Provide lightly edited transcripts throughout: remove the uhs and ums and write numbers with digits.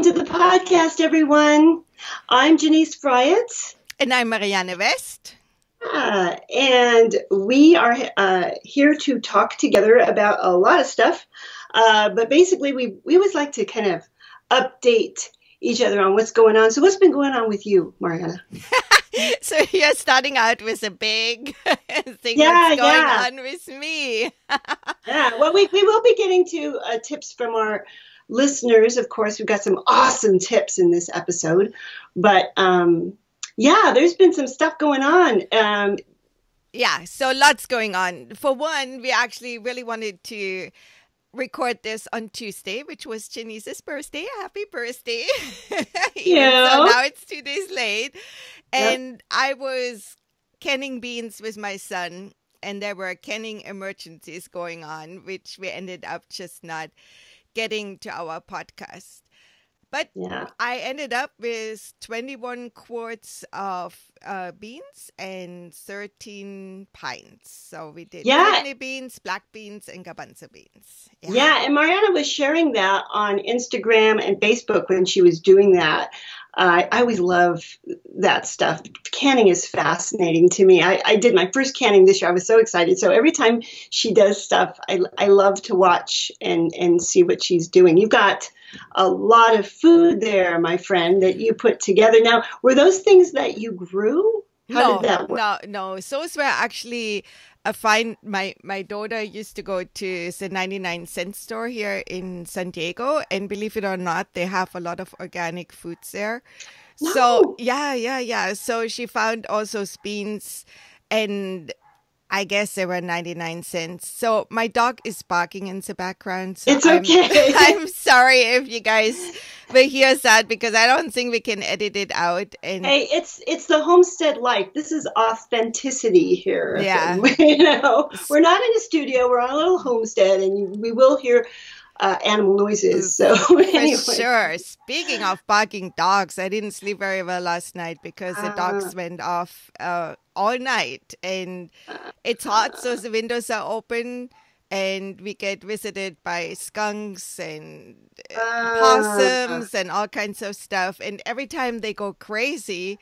to the podcast, everyone. I'm Janice Bryant. And I'm Marianne West. And we are here to talk together about a lot of stuff. But basically, we always like to kind of update each other on what's going on. So what's been going on with you, Mariana? So you're starting out with a big thing that's going on with me. Well, we will be getting to tips from our listeners. Of course, we've got some awesome tips in this episode. But there's been some stuff going on. So lots going on. For one, we actually really wanted to record this on Tuesday, which was Janice's birthday. Happy birthday. Yeah. So now it's 2 days late. And I was canning beans with my son, and there were canning emergencies going on, which we ended up just not getting to our podcast. But I ended up with 21 quarts of beans and 13 pints. So we did kidney beans, black beans, and garbanzo beans. Yeah, and Mariana was sharing that on Instagram and Facebook when she was doing that. I always love that stuff. Canning is fascinating to me. I did my first canning this year. I was so excited. So every time she does stuff, I love to watch and see what she's doing. You've got a lot of food there, my friend, that you put together. Now, were those things that you grew? How did that work? No. Those were actually my daughter used to go to the 99-cent store here in San Diego, and believe it or not, they have a lot of organic foods there. No. So so she found also beans, and I guess they were 99 cents. So my dog is barking in the background. So it's okay. I'm sorry if you guys will hear that, because I don't think we can edit it out. And hey, it's the homestead life. This is authenticity here. Yeah. We're not in a studio. We're on a little homestead, and we will hear animal noises. So anyway. For sure. Speaking of barking dogs, I didn't sleep very well last night because the dogs went off all night, and it's hot, so the windows are open, and we get visited by skunks and possums and all kinds of stuff. And every time they go crazy,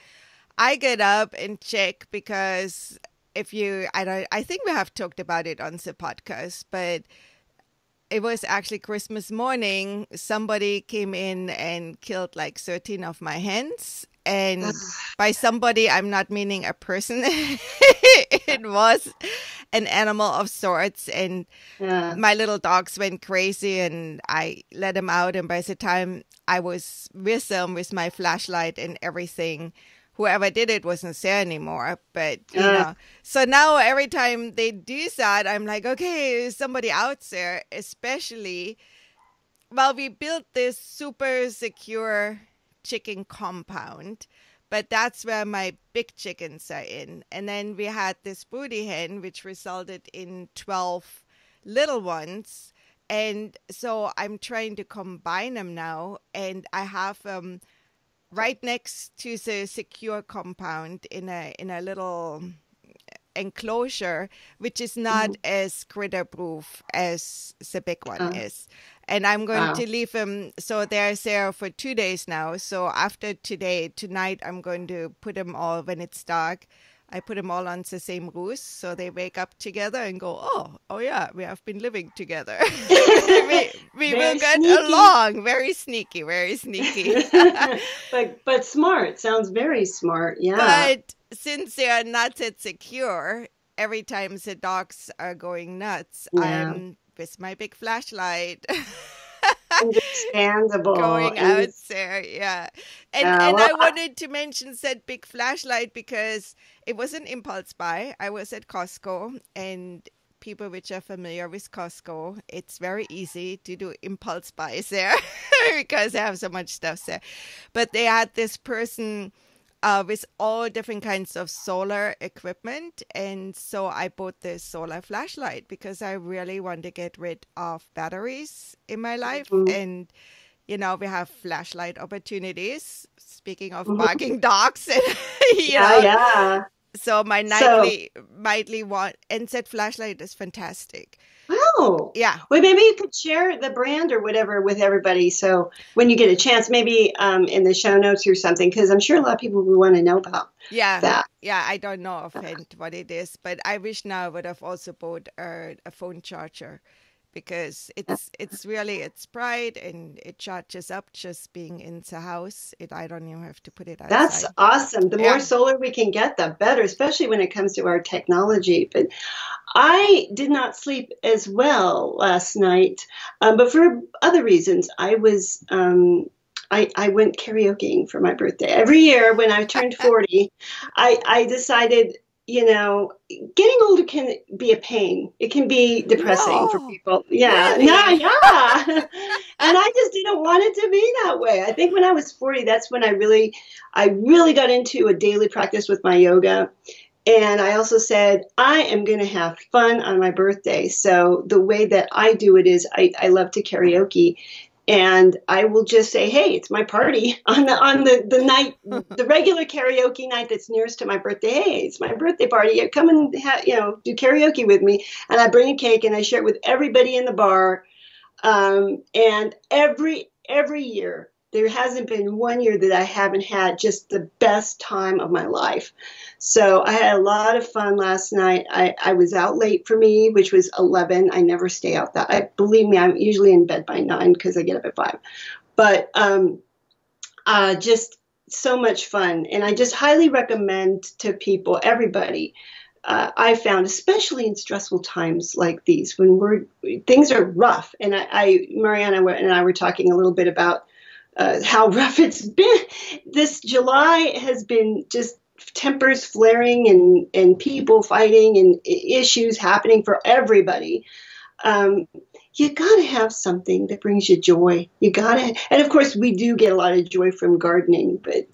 I get up and check, because I think we have talked about it on the podcast, but it was actually Christmas morning. Somebody came in and killed like 13 of my hens. And by somebody, I'm not meaning a person. It was an animal of sorts. And my little dogs went crazy, and I let them out. And by the time I was with them with my flashlight and everything, whoever did it wasn't there anymore. But, so now every time they do that, I'm like, okay, there's somebody out there, especially, we built this super secure chicken compound, but that's where my big chickens are in. And then we had this broody hen, which resulted in 12 little ones. And so I'm trying to combine them now, and I have right next to the secure compound in a little enclosure, which is not as critter proof as the big one is. And I'm going to leave them, so they're there for 2 days now. So after tonight, I'm going to put them all, when it's dark, I put them all on the same roost, so they wake up together and go, oh yeah, we have been living together. we will get along. Very sneaky, very sneaky. but smart. Sounds very smart. Yeah. But since they are not that secure, every time the dogs are going nuts, I'm with my big flashlight. Understandable. Going out there, yeah. And I wanted to mention that big flashlight because it was an impulse buy. I was at Costco, and people which are familiar with Costco, it's very easy to do impulse buys there because they have so much stuff there. But they had this person with all different kinds of solar equipment. And so I bought this solar flashlight because I really want to get rid of batteries in my life. And, we have flashlight opportunities. Speaking of barking dogs, So my nightly one, and that flashlight is fantastic. Well, Oh, Yeah. well, maybe you could share the brand or whatever with everybody. So when you get a chance, maybe in the show notes or something, because I'm sure a lot of people would want to know about Yeah. that. Yeah, I don't know offhand what it is, but I wish now I would have also bought a phone charger because it's really it's bright and it charges up just being in the house. I don't even have to put it That's outside. awesome. The more Yeah. solar we can get, the better, especially when it comes to our technology. But I did not sleep as well last night, but for other reasons. I went karaokeing for my birthday. Every year when I turned 40, I decided, getting older can be a pain. It can be depressing for No, people. Yeah, no, really. yeah. And I just didn't want it to be that way. I think when I was 40, that's when I really got into a daily practice with my yoga. And I also said, I am going to have fun on my birthday. So the way that I do it is I love to karaoke. And I will just say, hey, it's my party on the night, the regular karaoke night that's nearest to my birthday. Hey, it's my birthday party. Come and do karaoke with me. And I bring a cake and I share it with everybody in the bar. And every year, there hasn't been one year that I haven't had just the best time of my life. So I had a lot of fun last night. I was out late for me, which was 11. I never stay out that. Believe me, I'm usually in bed by 9 because I get up at 5. But just so much fun, and I just highly recommend to people, everybody. I found, especially in stressful times like these, when things are rough, and Mariana and I were talking a little bit about how rough it's been. This July has been just tempers flaring and people fighting and issues happening for everybody. Um, you got to have something that brings you joy. And of course, we do get a lot of joy from gardening, but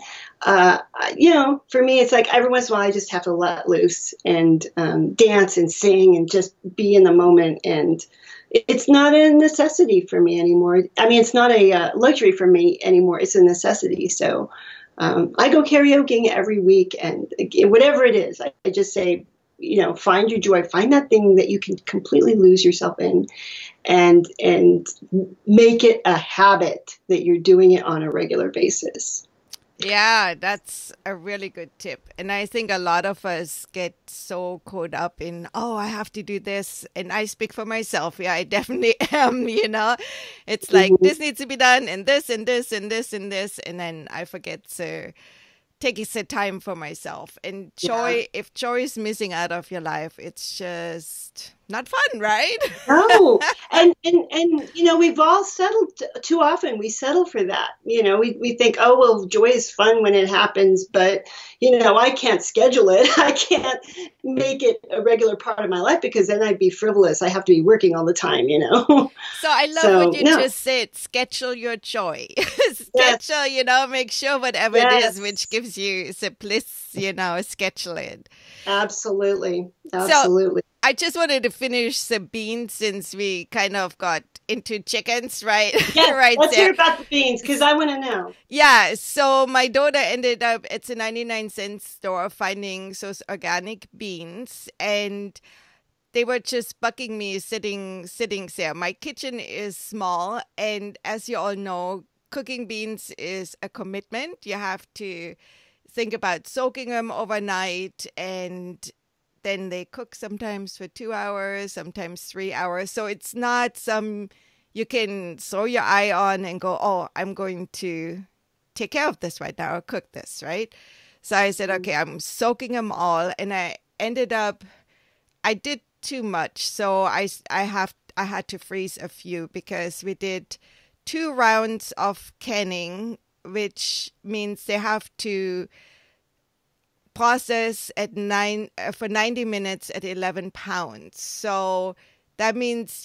for me, it's like every once in a while, I just have to let loose and dance and sing and just be in the moment. And it's not a necessity for me anymore. I mean, it's not a luxury for me anymore. It's a necessity. So I go karaokeing every week, and whatever it is, I just say, find your joy, find that thing that you can completely lose yourself in, and make it a habit that you're doing it on a regular basis. Yeah, that's a really good tip. And I think a lot of us get so caught up in, oh, I have to do this. And I speak for myself. Yeah, I definitely am. It's like Mhm. this needs to be done and this and this and this and this. And then I forget to take some time for myself. And Yeah. if joy is missing out of your life, it's just not fun, right? No, and we've all settled too often. We settle for that. We think, oh well, joy is fun when it happens, but I can't schedule it. I can't make it a regular part of my life because then I'd be frivolous. I have to be working all the time. So I love what So you no, just said. Schedule your joy. yes, Schedule, make sure whatever it is which yes, gives you the bliss, schedule it. absolutely, So absolutely. I just wanted to finish the beans since we kind of got into chickens, right? Yes, Right let's there. hear about the beans because I want to know. Yeah, so my daughter ended up it's a 99-cent store finding those organic beans, and they were just bugging me sitting there. My kitchen is small, and as you all know, cooking beans is a commitment. You have to think about soaking them overnight, and then they cook sometimes for 2 hours, sometimes 3 hours. So it's not some you can throw your eye on and go, oh, I'm going to take care of this right now or cook this, right? So I said, okay, I'm soaking them all. And I did too much. So I had to freeze a few because we did 2 rounds of canning, which means they have to process at for 90 minutes at 11 pounds. So that means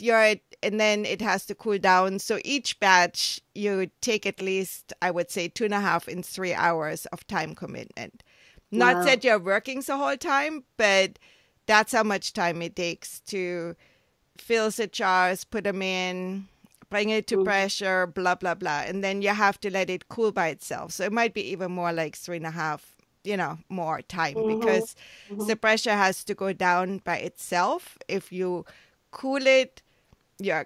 and then it has to cool down. So each batch you take at least, I would say, 2.5 and 3 hours of time commitment. Not Wow. that you're working the whole time, but that's how much time it takes to fill the jars, put them in, bring it to Mm-hmm. pressure, blah, blah, blah. And then you have to let it cool by itself. So it might be even more like 3.5, more time Mm-hmm. because the pressure has to go down by itself. If you cool it yeah,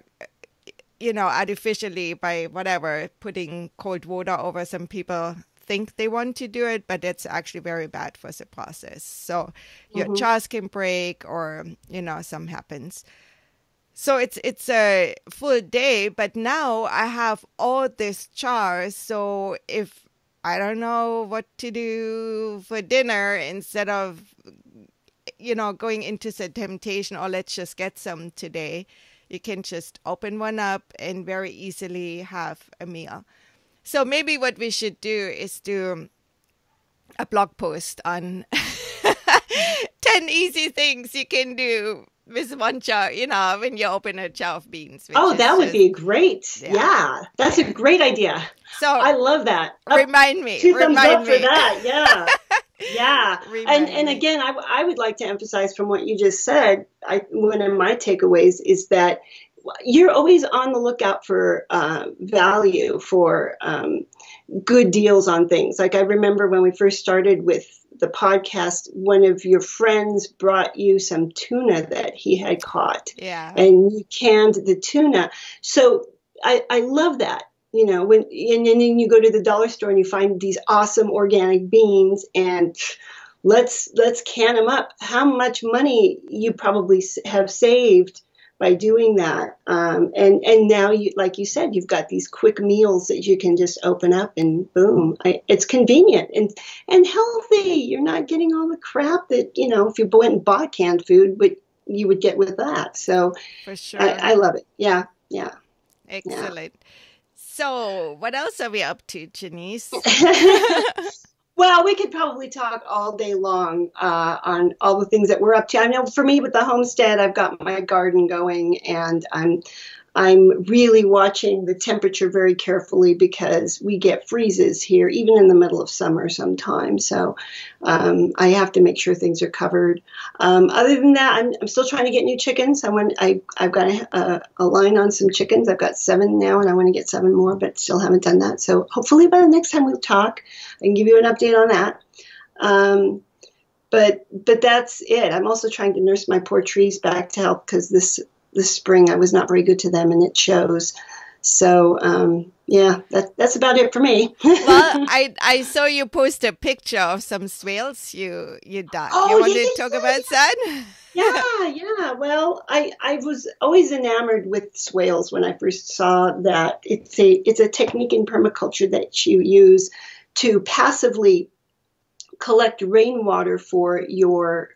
artificially by whatever, putting cold water over. Some people think they want to do it, but it's actually very bad for the process. So your jars can break or, some happens. So it's a full day, but now I have all these jars. So if I don't know what to do for dinner, instead of, going into the temptation, or let's just get some today, you can just open one up and very easily have a meal. So maybe what we should do is do a blog post on 10 easy things you can do with one jar, when you open a jar of beans. Oh, that would be great. Yeah, that's a great idea. So I love that. Remind me. Two thumbs up for that. Yeah. Yeah. And me. Again, I would like to emphasize from what you just said, one of my takeaways is that you're always on the lookout for value, for good deals on things. Like I remember when we first started with the podcast, one of your friends brought you some tuna that he had caught. Yeah. And you canned the tuna. So I love that. And then you go to the dollar store and you find these awesome organic beans and let's can them up. How much money you probably have saved by doing that. And now, like you said, you've got these quick meals that you can just open up and boom. It's convenient and healthy. You're not getting all the crap that, if you went and bought canned food, but you would get with that. So for sure. I love it. Yeah. Yeah. Excellent. Yeah. So what else are we up to, Janice? Well, we could probably talk all day long on all the things that we're up to. I know for me with the homestead, I've got my garden going, and I'm really watching the temperature very carefully because we get freezes here, even in the middle of summer sometimes. So I have to make sure things are covered. Other than that, I'm still trying to get new chickens. I've got a line on some chickens. I've got 7 now, and I want to get 7 more, but still haven't done that. So hopefully by the next time we talk, I can give you an update on that. But that's it. I'm also trying to nurse my poor trees back to health because this spring I was not very good to them, and it shows. So yeah, that's about it for me. Well, I saw you post a picture of some swales you dug. Oh, you want to talk about that? Yeah. Well, I was always enamored with swales when I first saw that. It's a technique in permaculture that you use to passively collect rainwater for your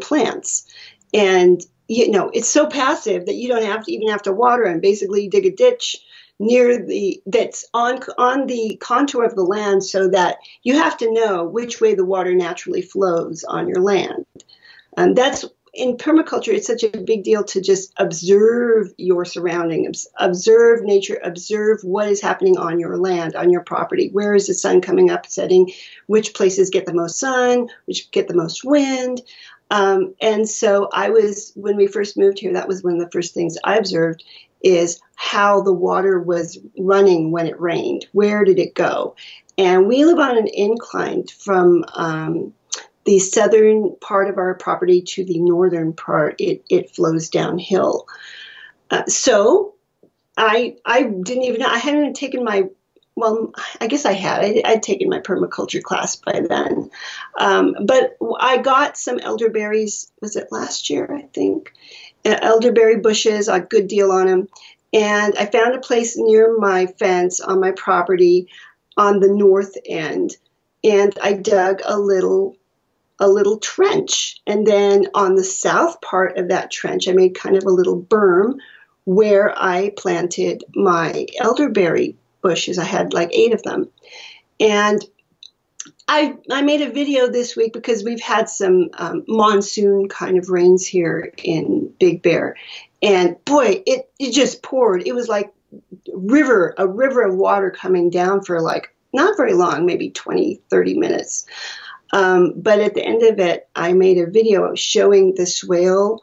plants. And it's so passive that you don't even have to water them. Basically, you dig a ditch that's on the contour of the land so that you have to know which way the water naturally flows on your land. And that's in permaculture, it's such a big deal to just observe your surroundings, observe nature, observe what is happening on your land, on your property. Where is the sun coming up, setting? Which places get the most sun, which get the most wind? And so when we first moved here, that was one of the first things I observed is how the water was running when it rained. Where did it go? And we live on an incline from the southern part of our property to the northern part. It flows downhill. So I didn't even know. I hadn't taken well, I guess I had. I'd taken my permaculture class by then. But I got some elderberries, was it last year, I think? Elderberry bushes, a good deal on them. And I found a place near my fence on my property on the north end. And I dug a little trench. And then on the south part of that trench, I made kind of a little berm where I planted my elderberry bushes. I had like 8 of them. And I made a video this week because we've had some monsoon kind of rains here in Big Bear. And boy, it just poured. It was like a river of water coming down for like not very long, maybe 20, 30 minutes. But at the end of it, I made a video showing the swale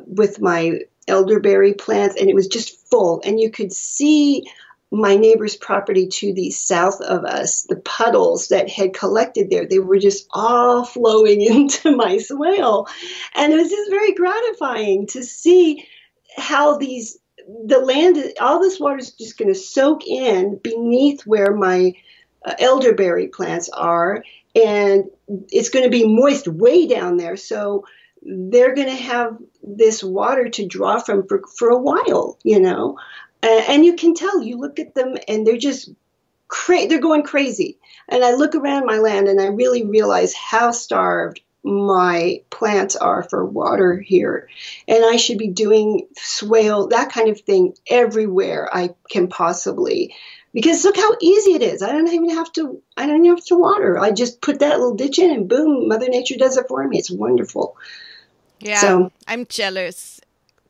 with my elderberry plants, and it was just full. And you could see my neighbor's property to the south of us, the puddles that had collected there, they were just all flowing into my swale. And it was just very gratifying to see how the land, all this water is just going to soak in beneath where my elderberry plants are, and it's going to be moist way down there. So they're going to have this water to draw from for a while, you know. And you can tell, you look at them and they're just they're going crazy. And I look around my land and I really realize how starved my plants are for water here. And I should be doing swale, that kind of thing everywhere I can possibly. Because look how easy it is. I don't even have to water. I just put that little ditch in and boom, Mother Nature does it for me. It's wonderful. Yeah, so, I'm jealous.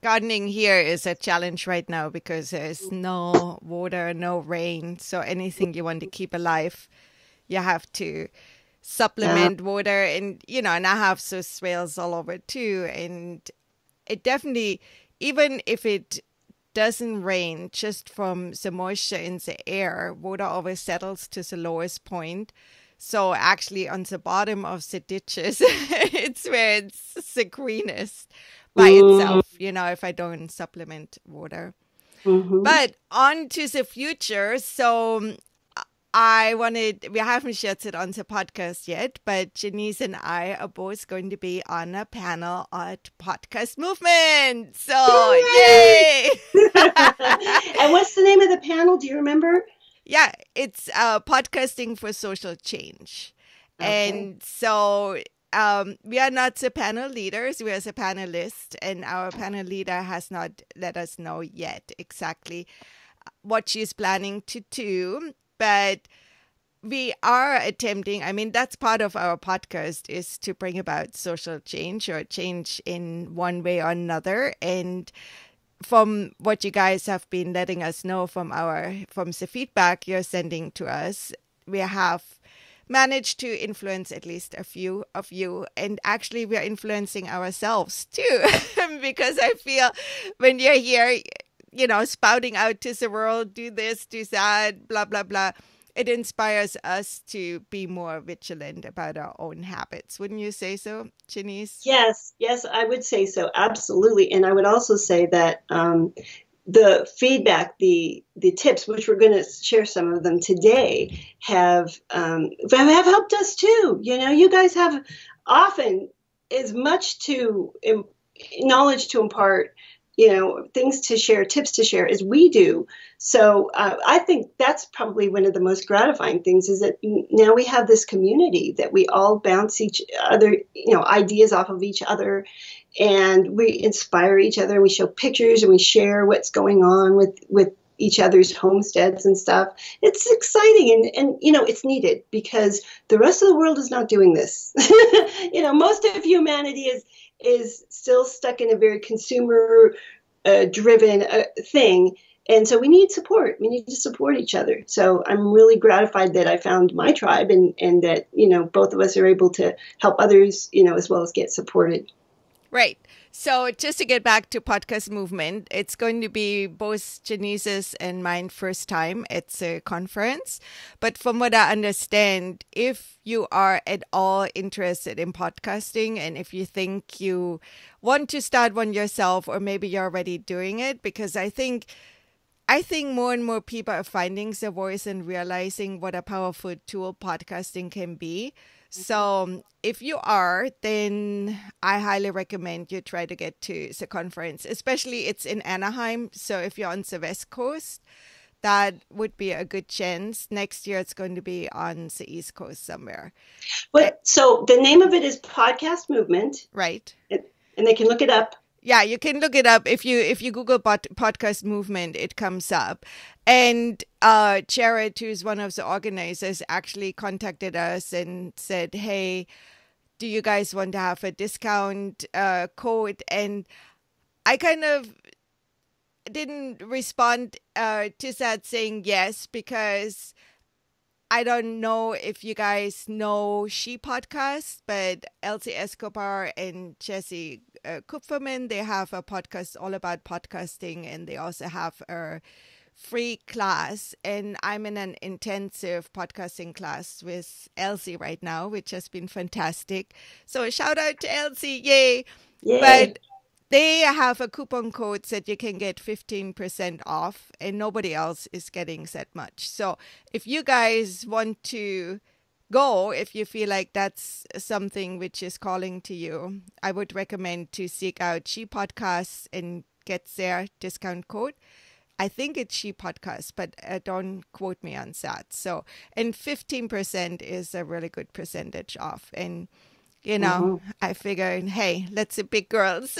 Gardening here is a challenge right now because there's no water, no rain. So anything you want to keep alive, you have to supplement water. And, you know, and I have those swales all over too. And it definitely, even if it doesn't rain, just from the moisture in the air, water always settles to the lowest point. So actually on the bottom of the ditches, it's where it's the greenest by itself, you know, if I don't supplement water. Mm-hmm. But on to the future. So we haven't shared it on the podcast yet, but Janice and I are both going to be on a panel at Podcast Movement. So, yay! And what's the name of the panel? Do you remember? Yeah, it's podcasting for social change. Okay. And so we are not the panel leaders, we are the panelists, and our panel leader has not let us know yet exactly what she's planning to do. But we are attempting, I mean, that's part of our podcast, is to bring about social change or change in one way or another. And from what you guys have been letting us know from the feedback you're sending to us, we have managed to influence at least a few of you. And actually, we are influencing ourselves too, because I feel when you're here, you know, spouting out to the world, do this, do that, blah, blah, blah, it inspires us to be more vigilant about our own habits. Wouldn't you say so, Janice? Yes, I would say so. Absolutely. And I would also say that the feedback, the tips, which we're going to share some of them today, have helped us too. You know, you guys have often as much knowledge to impart, you know, things to share, tips to share as we do. So I think that's probably one of the most gratifying things, is that now we have this community that we all bounce each other, you know, ideas off of each other, and we inspire each other. We show pictures and we share what's going on with each other's homesteads and stuff. It's exciting and you know, it's needed because the rest of the world is not doing this. You know, most of humanity is still stuck in a very consumer driven thing. And so we need support. We need to support each other. So I'm really gratified that I found my tribe and that, you know, both of us are able to help others, you know, as well as get supported. Right. So just to get back to Podcast Movement, it's going to be both Janice's and mine first time at the conference. But from what I understand, if you are at all interested in podcasting and if you think you want to start one yourself, or maybe you're already doing it, because I think more and more people are finding their voice and realizing what a powerful tool podcasting can be. So if you are, then I highly recommend you try to get to the conference, especially it's in Anaheim. So if you're on the West Coast, that would be a good chance. Next year, it's going to be on the East Coast somewhere. So the name of it is Podcast Movement. Right. And they can look it up. Yeah, you can look it up. If you Google Podcast Movement, it comes up. And Jared, who's one of the organizers, actually contacted us and said, hey, do you guys want to have a discount code? And I kind of didn't respond to that saying yes, because I don't know if you guys know She Podcast, but Elsie Escobar and Jesse Kupferman, they have a podcast all about podcasting, and they also have a free class. And I'm in an intensive podcasting class with Elsie right now, which has been fantastic. So shout out to Elsie, yay! Yay. But they have a coupon code that you can get 15% off, and nobody else is getting that much. So if you guys want to go, if you feel like that's something which is calling to you, I would recommend to seek out She Podcasts and get their discount code. I think it's She Podcast, but don't quote me on that. So, and 15% is a really good percentage off. And, you know, I figured, hey, let's the big girls,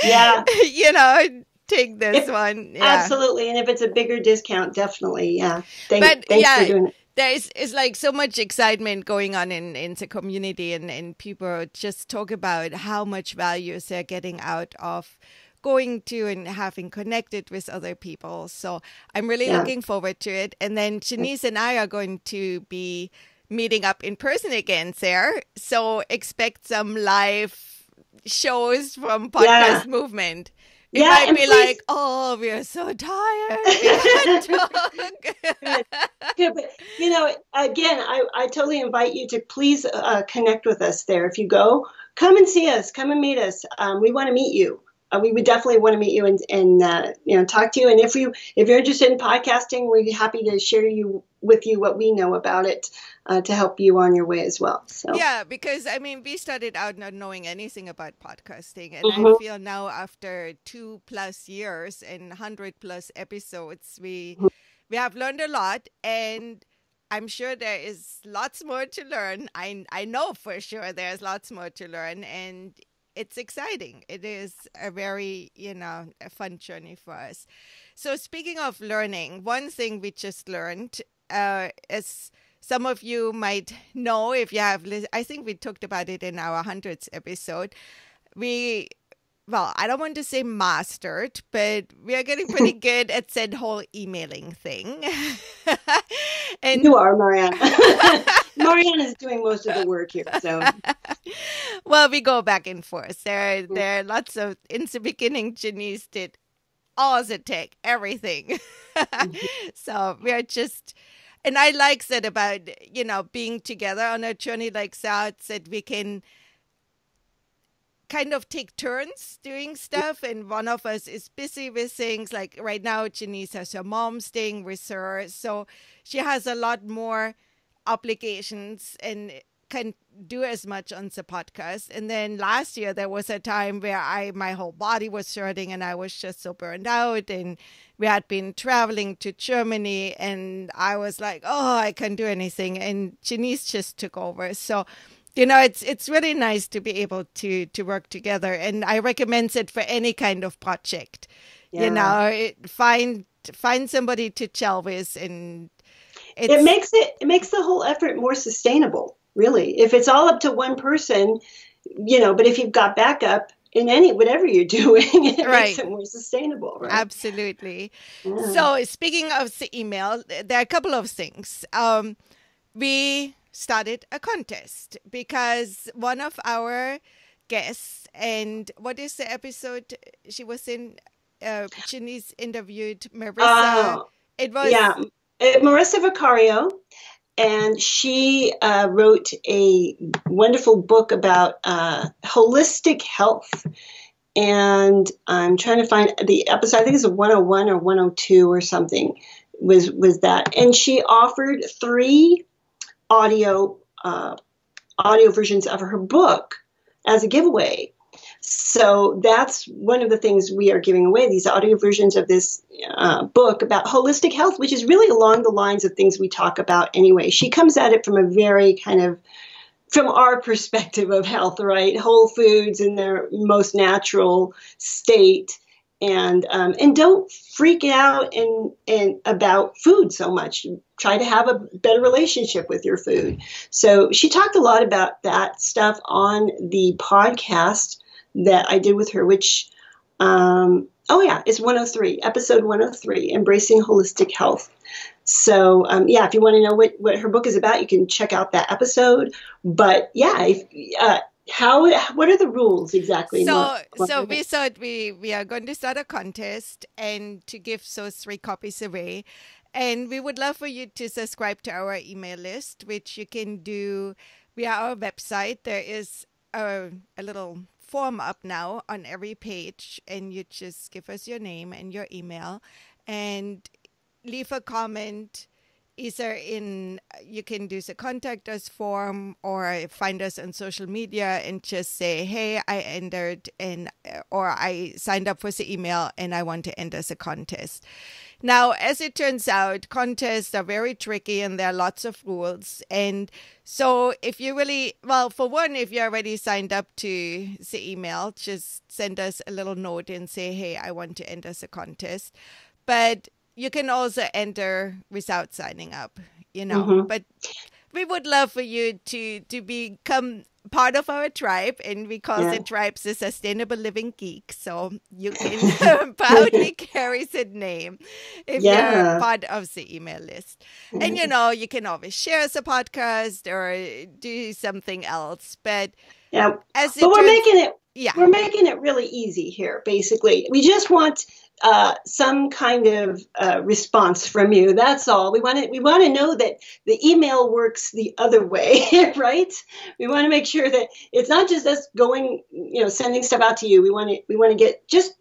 Yeah, you know, take this one. Yeah. absolutely. And if it's a bigger discount, definitely. Yeah. Thanks yeah, for doing it. It's like so much excitement going on in the community, and people just talk about how much value they're getting out of going to and having connected with other people. So I'm really looking forward to it. And then Janice and I are going to be meeting up in person again there. So expect some live shows from Podcast Movement. It might be like, oh, we are so tired. We can't talk. Good. But, you know, again, I totally invite you to please connect with us there. If you go, come and see us, come and meet us. We want to meet you. We would definitely want to meet you and you know, talk to you. And if you're interested in podcasting, we'd be happy to share with you what we know about it to help you on your way as well. So yeah, because I mean, we started out not knowing anything about podcasting, and I feel now after 2+ years and 100+ episodes, we have learned a lot, and I'm sure there is lots more to learn. I know for sure there's lots more to learn, and it's exciting. It is a very, you know, a fun journey for us. So speaking of learning, one thing we just learned, as some of you might know if you have, I think we talked about it in our 100th episode. Well, I don't want to say mastered, but we are getting pretty good at that whole emailing thing. And you are, Marianne. Marianne is doing most of the work here. So, well, we go back and forth. There are lots of, in the beginning, Janice did all the tech, everything. So we are just, and I like that about, you know, being together on a journey like that we can kind of take turns doing stuff, and one of us is busy with things. Like right now, Janice has her mom staying with her, so she has a lot more obligations and can do as much on the podcast. And then last year there was a time where my whole body was hurting and I was just so burned out, and we had been traveling to Germany and I was like, oh, I can't do anything, and Janice just took over. So you know, it's really nice to be able to work together, and I recommend it for any kind of project. Yeah. You know, find somebody to gel with, and it makes the whole effort more sustainable. Really, if it's all up to one person, you know, but if you've got backup in whatever you're doing, it makes it more sustainable. Right? Absolutely. Yeah. So speaking of the email, there are a couple of things. We started a contest because one of our guests, and what is the episode she was in? Janice interviewed Marissa. It was Marissa Vicario, and she wrote a wonderful book about holistic health. And I'm trying to find the episode. I think it's a 101 or 102 or something. Was that? And she offered 3 audio versions of her book as a giveaway. So that's one of the things we are giving away, these audio versions of this book about holistic health, which is really along the lines of things we talk about anyway. She comes at it from a very kind of, from our perspective of health, right? Whole foods in their most natural state. And don't freak out and about food so much. Try to have a better relationship with your food. So she talked a lot about that stuff on the podcast that I did with her, which, it's 103, episode 103, Embracing Holistic Health. So, if you want to know what her book is about, you can check out that episode. But what are the rules exactly? So we thought we are going to start a contest and to give those 3 copies away. And we would love for you to subscribe to our email list, which you can do via our website. There is a little form up now on every page, and you just give us your name and your email and leave a comment. Either you can do the contact us form or find us on social media and just say, hey, I entered or I signed up for the email and I want to enter the contest. Now, as it turns out, contests are very tricky and there are lots of rules. And so if you for one, if you already signed up to the email, just send us a little note and say, hey, I want to enter the contest. But you can also enter without signing up, But we would love for you to become part of our tribe, and we call the tribe the Sustainable Living Geek. So you can proudly carry the name if you're part of the email list. And, you can always share the podcast or do something else. But we're making it really easy here, basically. We just want some kind of response from you. That's all. We want to know that the email works the other way, right? We want to make sure that it's not just us going, sending stuff out to you. We want to get just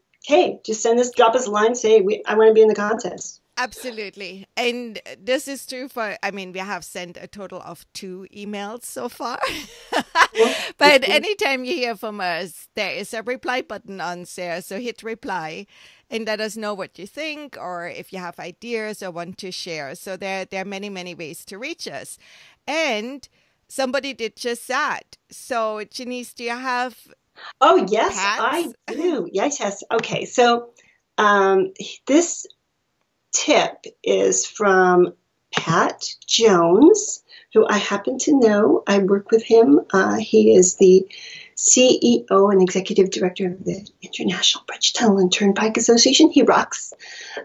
drop us a line, say I want to be in the contest. Absolutely. And this is true we have sent a total of 2 emails so far. But anytime you hear from us, there is a reply button on there. So hit reply and let us know what you think or if you have ideas or want to share. So there are many, many ways to reach us. And somebody did just that. So Janice, do you have... Oh, yes, Pats? I do. Yes. Okay. So this tip is from Pat Jones, who I happen to know. I work with him. He is the CEO and Executive Director of the International Bridge Tunnel and Turnpike Association. He rocks.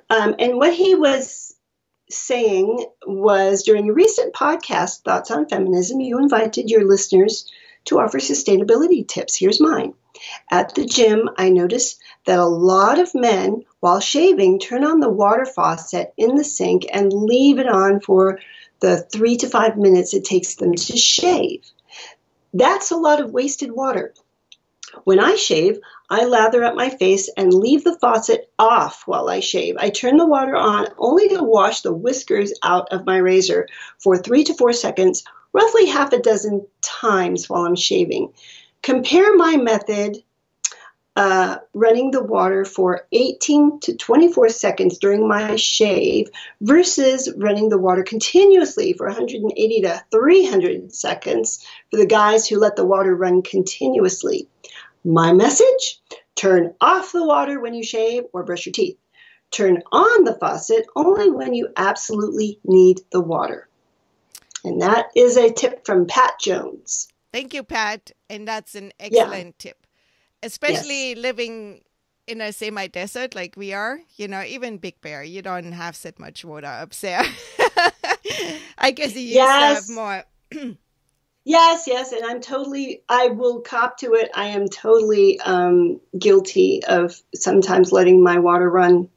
And what he was saying was, during a recent podcast, Thoughts on Feminism, you invited your listeners to offer sustainability tips. Here's mine. At the gym, I noticed that a lot of men, while shaving, turn on the water faucet in the sink and leave it on for the 3 to 5 minutes it takes them to shave. That's a lot of wasted water. When I shave, I lather up my face and leave the faucet off while I shave. I turn the water on only to wash the whiskers out of my razor for 3 to 4 seconds, roughly half a dozen times while I'm shaving. Compare my method, running the water for 18 to 24 seconds during my shave versus running the water continuously for 180 to 300 seconds for the guys who let the water run continuously. My message: turn off the water when you shave or brush your teeth. Turn on the faucet only when you absolutely need the water. And that is a tip from Pat Jones. Thank you, Pat. And that's an excellent tip, especially living in a semi-desert like we are. Even Big Bear, you don't have that much water up there. I guess you used to have more. Yes. And I will cop to it. I am totally guilty of sometimes letting my water run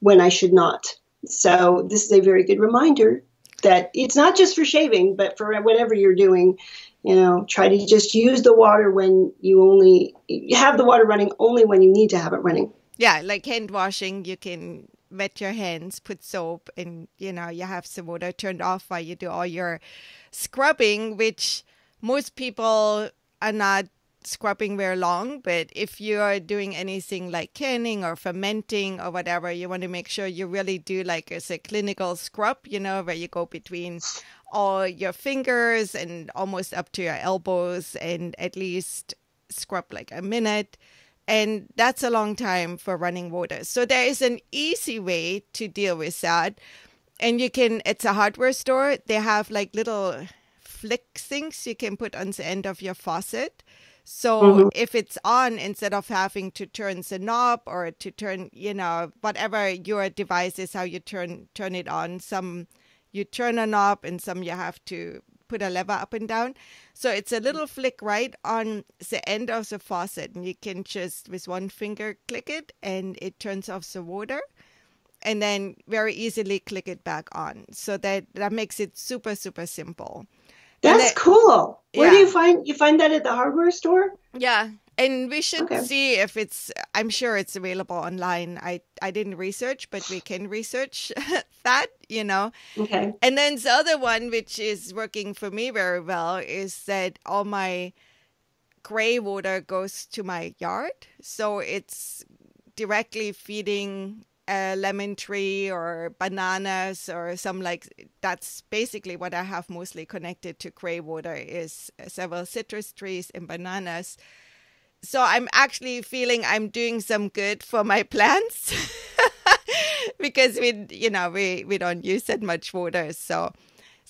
when I should not. So this is a very good reminder that it's not just for shaving, but for whatever you're doing. Try to just use the water when you have the water running only when you need to have it running. Yeah, like hand washing, you can wet your hands, put soap, and, you have the water turned off while you do all your scrubbing, which most people are not scrubbing very long. But if you are doing anything like canning or fermenting or whatever, you want to make sure you really do like a clinical scrub, where you go between all your fingers and almost up to your elbows and at least scrub like a minute. And that's a long time for running water. So there is an easy way to deal with that. And it's a hardware store. They have like little flick things you can put on the end of your faucet. So if it's on, instead of having to turn the knob or to turn, whatever your device is, how you turn it on, some you turn a knob and some you have to put a lever up and down. So it's a little flick right on the end of the faucet, and you can just with one finger click it and it turns off the water, and then very easily click it back on. So that makes it super, super simple. That's cool. Where do you find that at the hardware store? Yeah. And we should Okay. see if I'm sure it's available online. I didn't research, but we can research that, Okay. And then the other one, which is working for me very well, is that all my gray water goes to my yard. So it's directly feeding a lemon tree or bananas or some that's basically what I have mostly connected to gray water is several citrus trees and bananas. So I'm actually feeling I'm doing some good for my plants because we don't use that much water. So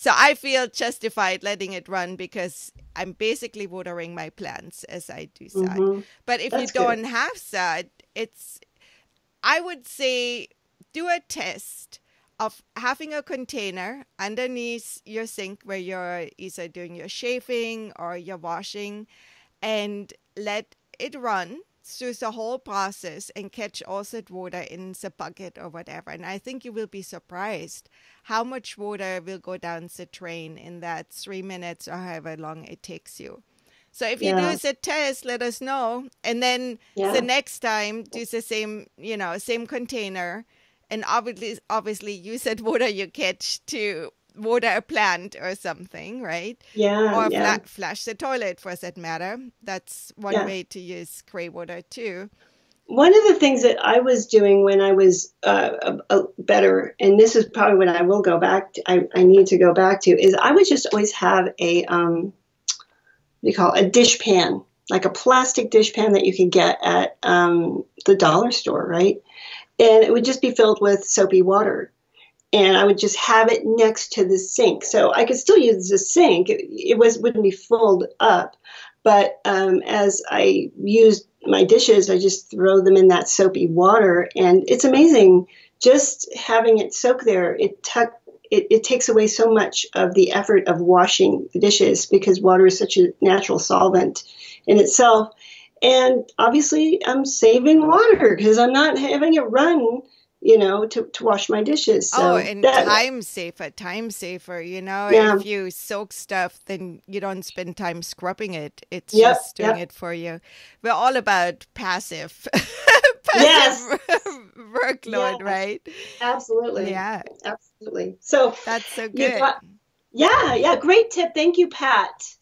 I feel justified letting it run because I'm basically watering my plants as I do that. Mm-hmm. But if That's you don't good. have that, I would say do a test of having a container underneath your sink where you're either doing your shaving or your washing, and let it run through the whole process and catch all that water in the bucket or whatever. And I think you will be surprised how much water will go down the drain in that 3 minutes or however long it takes you. So if you do Yeah. the test, let us know. And then the Yeah. next time, do the same container. And obviously use that water you catch to water a plant or something, right? Yeah. Or Yeah. flush the toilet for that matter. That's one Yeah. way to use gray water too. One of the things that I was doing when I was better, and this is probably what I will go back to, I need to go back to, is I would just always have what do you call it, a dish pan, like a plastic dish pan that you can get at the dollar store, right? And it would just be filled with soapy water. And I would just have it next to the sink. So I could still use the sink. Wouldn't be filled up. But as I used my dishes, I just throw them in that soapy water. And it's amazing just having it soak there. It takes away so much of the effort of washing the dishes because water is such a natural solvent in itself. And obviously, I'm saving water because I'm not having it run, to wash my dishes. Oh, So and that, time safer. yeah, If you soak stuff, then you don't spend time scrubbing it. It's yep, just doing yep, it for you. We're all about passive, yes, passive yeah, workload, right? absolutely, Yeah, absolutely. So that's so you good. got, yeah, yeah, great tip. Thank you, Pat.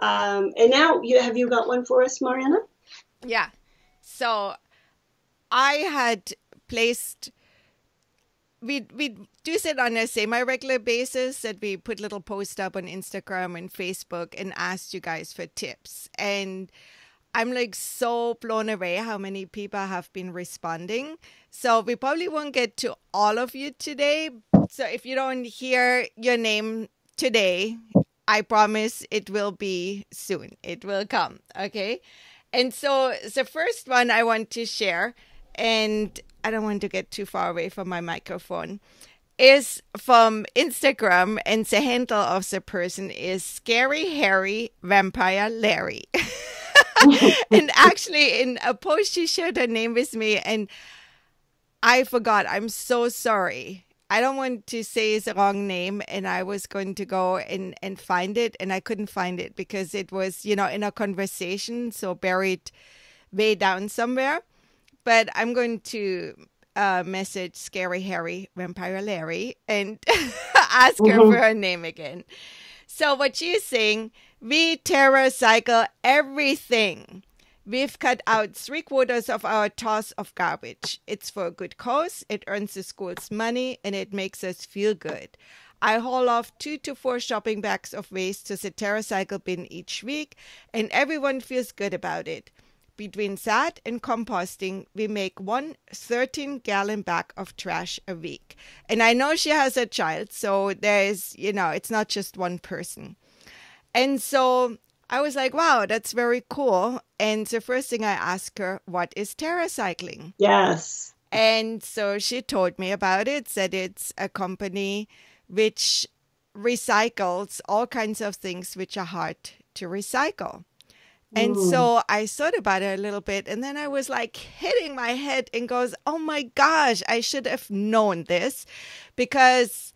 And now have you got one for us, Mariana? Yeah. So I had placed we do it on a semi-regular basis that we put little posts up on Instagram and Facebook and asked you guys for tips. And I'm so blown away how many people have been responding. So we probably won't get to all of you today. So if you don't hear your name today, I promise it will be soon. It will come. Okay. And so the first one I want to share, and I don't want to get too far away from my microphone, is from Instagram, and the handle of the person is Scary Harry Vampire Larry. And actually, in a post, she shared her name with me, and I forgot. I'm so sorry. I don't want to say the wrong name, and I was going to go and find it, and I couldn't find it because it was, in a conversation, so buried way down somewhere. But I'm going to message Scary Harry Vampire Larry and ask her for her name again. So what she's saying, we TerraCycle everything. We've cut out 3/4 of our toss of garbage. It's for a good cause, it earns the schools money, and it makes us feel good. I haul off 2 to 4 shopping bags of waste to the TerraCycle bin each week, and everyone feels good about it. Between that and composting, we make 1 13-gallon bag of trash a week. And I know she has a child, so there's, it's not just one person. And so I was like, wow, that's very cool. And the first thing I asked her, what is TerraCycling? Yes. And so she told me about it, said it's a company which recycles all kinds of things which are hard to recycle. And so I thought about it a little bit, and then I was hitting my head and goes, oh my gosh, I should have known this, because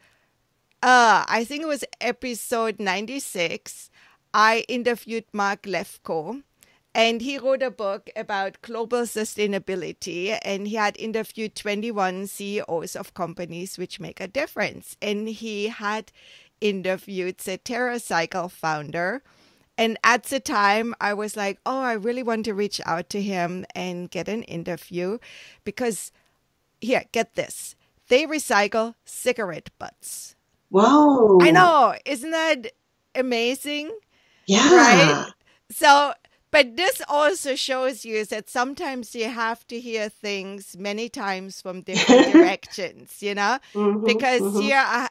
I think it was episode 96. I interviewed Mark Lefko, And he wrote a book about global sustainability, and he had interviewed 21 CEOs of companies which make a difference. And he had interviewed the TerraCycle founder. And at the time, I was like, oh, I really want to reach out to him and get an interview because, here, get this. They recycle cigarette butts. Whoa. I know. Isn't that amazing? Yeah. Right? So, but this also shows you that sometimes you have to hear things many times from different directions, you know? Because here I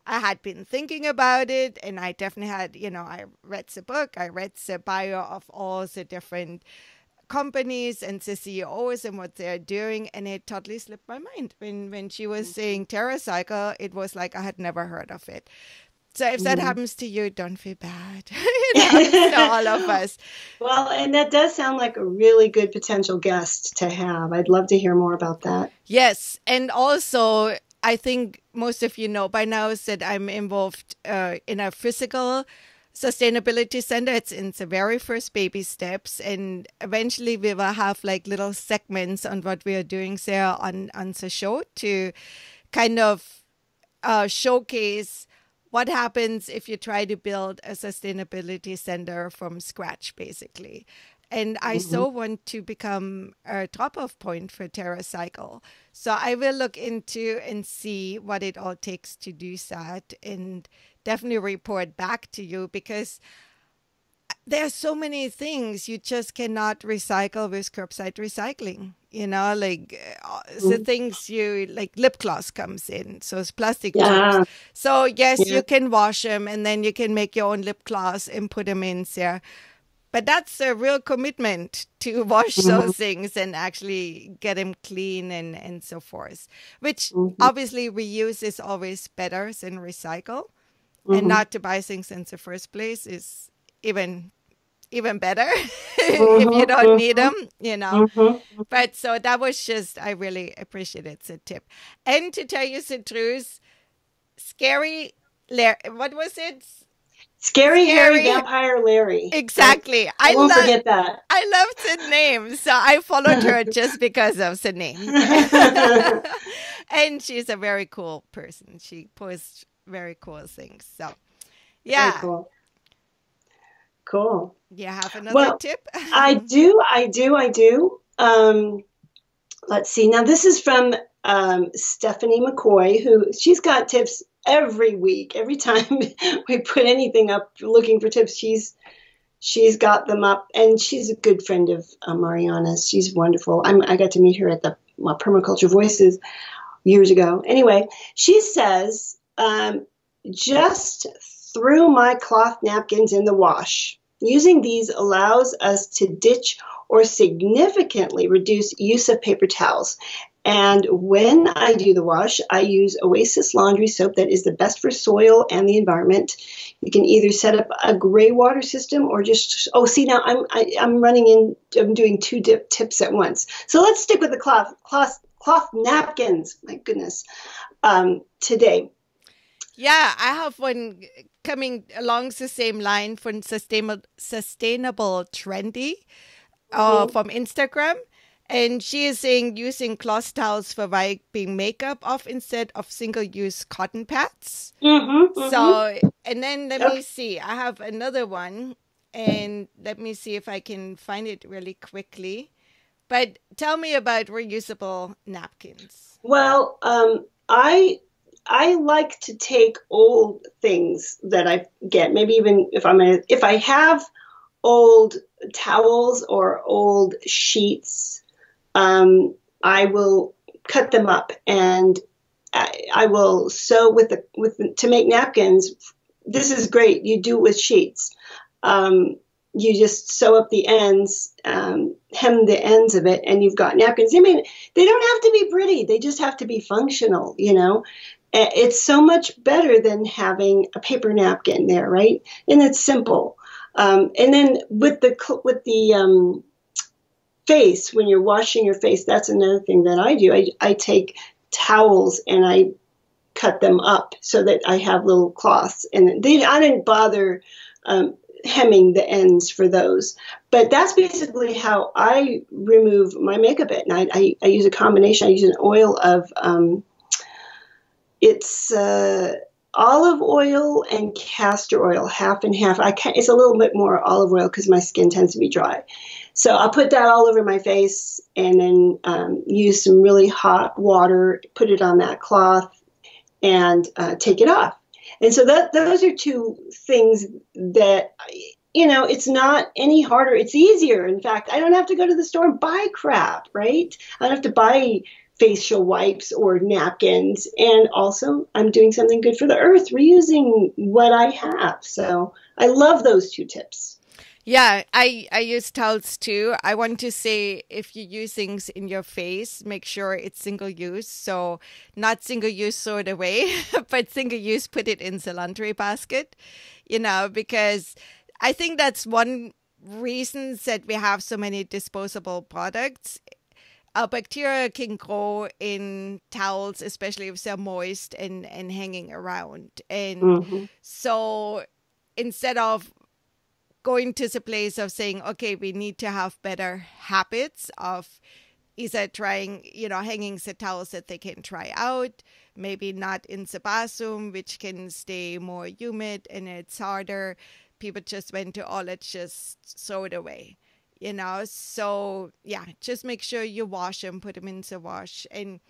had been thinking about it, and I definitely had, I read the book, I read the bio of all the different companies and the CEOs and what they're doing, and it totally slipped my mind. When she was saying TerraCycle, it was like I had never heard of it. So if that happens to you, don't feel bad. It happens to all of us. Well, and that does sound like a really good potential guest to have. I'd love to hear more about that. Yes, and also I think most of you know by now that I'm involved in a physical sustainability center. It's in the very first baby steps, and eventually we will have like little segments on what we are doing there on the show to kind of showcase what happens if you try to build a sustainability center from scratch, basically. And I so want to become a drop-off point for TerraCycle. So I will look into and see what it all takes to do that and definitely report back to you, because there are so many things you just cannot recycle with curbside recycling. Like the things like lip gloss comes in. So it's plastic tubes. So yes, you can wash them and then you can make your own lip gloss and put them in there. But that's a real commitment to wash those things and actually get them clean and so forth, which obviously reuse is always better than recycle. And not to buy things in the first place is even better if you don't need them, But so that was just, I really appreciated the tip. And to tell you the truth, what was it? Scary Hairy Vampire Larry. Exactly. I won't forget that. I loved the name, so I followed her just because of the name. And she's a very cool person. She posts very cool things. So, yeah. Very cool. You have another tip? I do. Let's see. Now, this is from Stephanie McCoy, who she's got tips every week. Every time we put anything up looking for tips, she's got them up, and she's a good friend of Mariana's. She's wonderful. I got to meet her at the Permaculture Voices years ago. Anyway, she says, just threw my cloth napkins in the wash. Using these allows us to ditch or significantly reduce use of paper towels. And when I do the wash, I use Oasis laundry soap that is the best for soil and the environment. You can either set up a gray water system or just, now I'm doing two tips at once. So let's stick with the cloth napkins, my goodness, today. Yeah, I have one coming along the same line from Sustainable Trendy from Instagram. And she is saying using cloth towels for wiping makeup off instead of single-use cotton pads. So, and then let me see. I have another one, and let me see if I can find it really quickly. But tell me about reusable napkins. Well, I like to take old things that I get. Maybe even if I have old towels or old sheets, I will cut them up and I will sew to make napkins. This is great. You do it with sheets. You just sew up the ends, hem the ends of it, and you've got napkins. I mean, they don't have to be pretty. They just have to be functional, It's so much better than having a paper napkin there, right? And it's simple. And then with the face, when you're washing your face, that's another thing that I do. I take towels and I cut them up so that I have little cloths. And I didn't bother hemming the ends for those. But that's basically how I remove my makeup at night. I use a combination. I use an oil of, it's olive oil and castor oil, half and half. It's a little bit more olive oil because my skin tends to be dry. So I'll put that all over my face and then use some really hot water, put it on that cloth, and take it off. And so those are two things that, it's not any harder. It's easier. In fact, I don't have to go to the store and buy crap, right? I don't have to buy facial wipes or napkins. And also, I'm doing something good for the earth, reusing what I have. So I love those two tips. Yeah, I use towels too. I want to say if you use things in your face, make sure it's single use. So not single use, throw it away, but single use, put it in the laundry basket, because I think that's one reason that we have so many disposable products. Bacteria can grow in towels, especially if they're moist and hanging around. And so instead of going to the place of saying, okay, we need to have better habits of either trying, hanging the towels that they can dry out, maybe not in the bathroom, which can stay more humid and it's harder. People just went to, let's just throw it away, So, yeah, just make sure you wash them, put them in the wash. And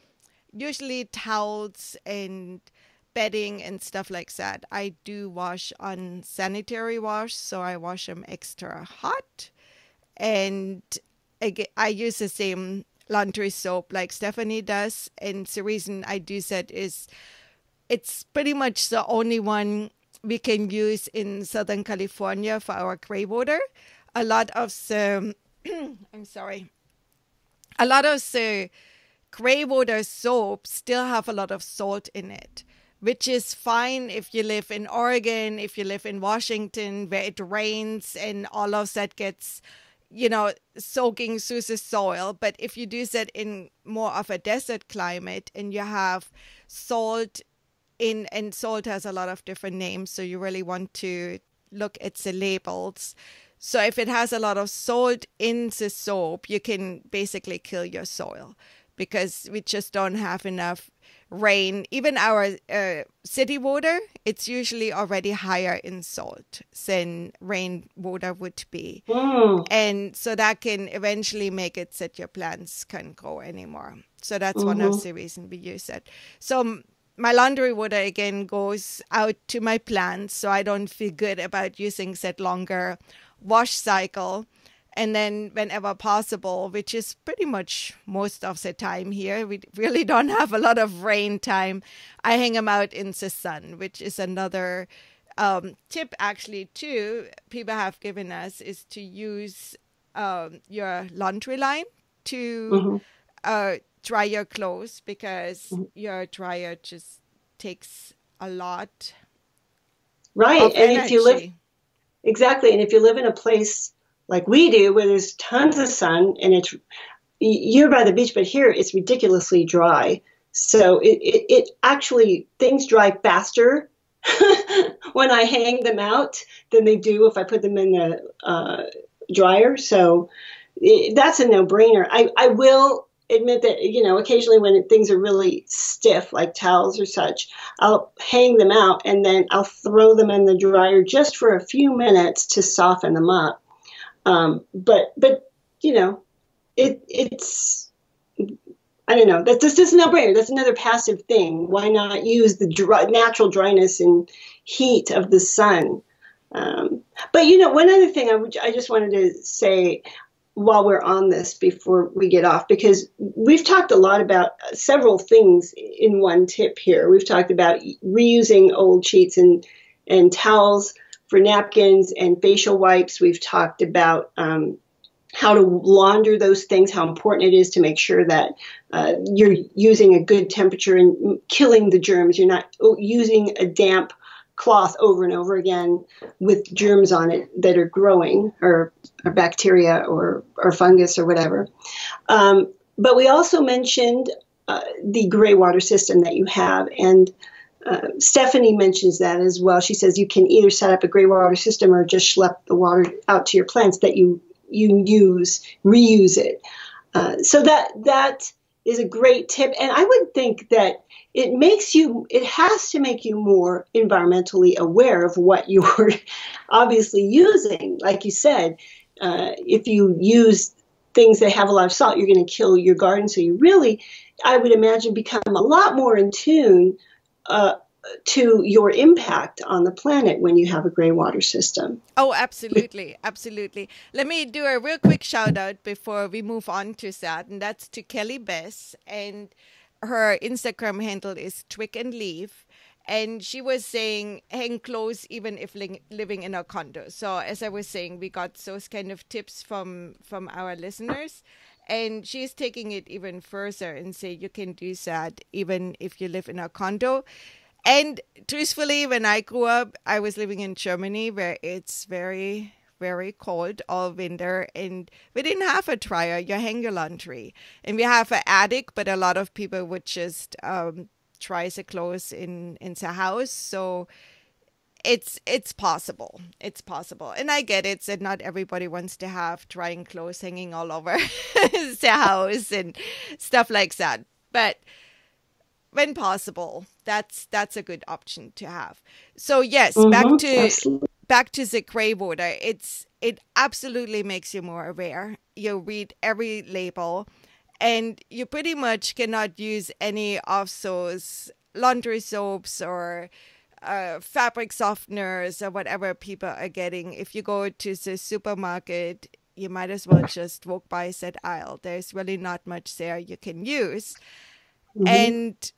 usually towels and bedding and stuff like that, I do wash on sanitary wash, so I wash them extra hot. And I use the same laundry soap like Stephanie does. And the reason I do that is it's pretty much the only one we can use in Southern California for our gray water. A lot of the, a lot of the gray water soaps still have a lot of salt in it, which is fine if you live in Oregon, if you live in Washington, where it rains and all of that gets, soaking through the soil. But if you do that in more of a desert climate and you have salt and salt has a lot of different names, so you really want to look at the labels. So if it has a lot of salt in the soap, you can basically kill your soil because we just don't have enough rain. Even our city water, it's usually already higher in salt than rainwater would be. And so that can eventually make it that your plants can't grow anymore. So that's one of the reasons we use it. So my laundry water, again, goes out to my plants, so I don't feel good about using that longer wash cycle. And then whenever possible, which is pretty much most of the time here, we really don't have a lot of rain time, I hang them out in the sun, which is another tip actually too people have given us, is to use your laundry line to dry your clothes, because your dryer just takes a lot of and energy. If you live and if you live in a place like we do, where there's tons of sun and you're by the beach, but here it's ridiculously dry. So it actually, things dry faster when I hang them out than they do if I put them in the dryer. So that's a no-brainer. I will admit that, occasionally when things are really stiff, like towels or such, I'll hang them out and then I'll throw them in the dryer just for a few minutes to soften them up. But it's, I don't know, that's just a no-brainer. That's another passive thing. Why not use the natural dryness and heat of the sun? But one other thing I just wanted to say while we're on this before we get off, because we've talked a lot about several things in one tip here. We've talked about reusing old sheets and towels for napkins and facial wipes. We've talked about how to launder those things, how important it is to make sure that you're using a good temperature and killing the germs. You're not using a damp cloth over and over again with germs on it that are growing, or bacteria or fungus or whatever. But we also mentioned the gray water system that you have. And Stephanie mentions that as well. She says you can either set up a gray water system or just schlep the water out to your plants that you reuse it. So that is a great tip. And I would think that it has to make you more environmentally aware of what you're obviously using. Like you said, if you use things that have a lot of salt, you're going to kill your garden. So you really, I would imagine, become a lot more in tune to your impact on the planet when you have a gray water system. Oh, absolutely. Absolutely. Let me do a real quick shout out before we move on to that. And that's to Kelly Bess. And her Instagram handle is Twick and Leaf. And she was saying, hang close even if living in a condo. So as I was saying, we got those kind of tips from our listeners. And she's taking it even further and say you can do that even if you live in a condo. And truthfully, when I grew up, I was living in Germany where it's very, very cold all winter. And we didn't have a dryer. You hang your laundry. And we have an attic, but a lot of people would just dry the clothes in the house. So it's possible. It's possible. And I get it that not everybody wants to have drying clothes hanging all over the house and stuff like that. But when possible, that's a good option to have. So yes, back to the gray water. It absolutely makes you more aware. You read every label, and you pretty much cannot use any of those laundry soaps or fabric softeners or whatever people are getting. If you go to the supermarket, you might as well just walk by that aisle. There's really not much there you can use. And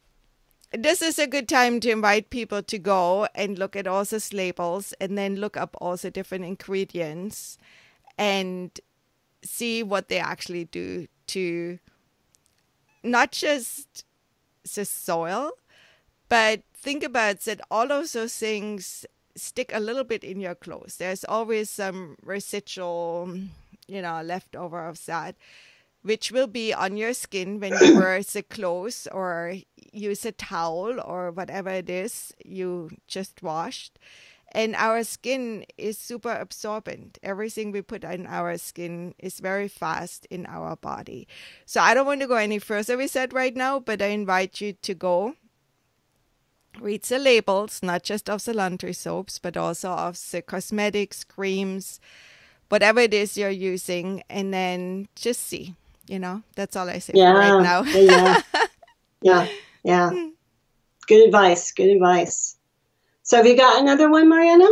this is a good time to invite people to go and look at all those labels and then look up all the different ingredients and see what they actually do to not just the soil, but think about that all of those things stick a little bit in your clothes. There's always some residual, leftover of that, which will be on your skin when you wear the clothes or use a towel or whatever it is you just washed. And our skin is super absorbent. Everything we put on our skin is very fast in our body. So I don't want to go any further with that right now, but I invite you to go read the labels, not just of the laundry soaps, but also of the cosmetics, creams, whatever it is you're using, and then just see. That's all I say for right now. Yeah. Good advice. So have you got another one, Mariana?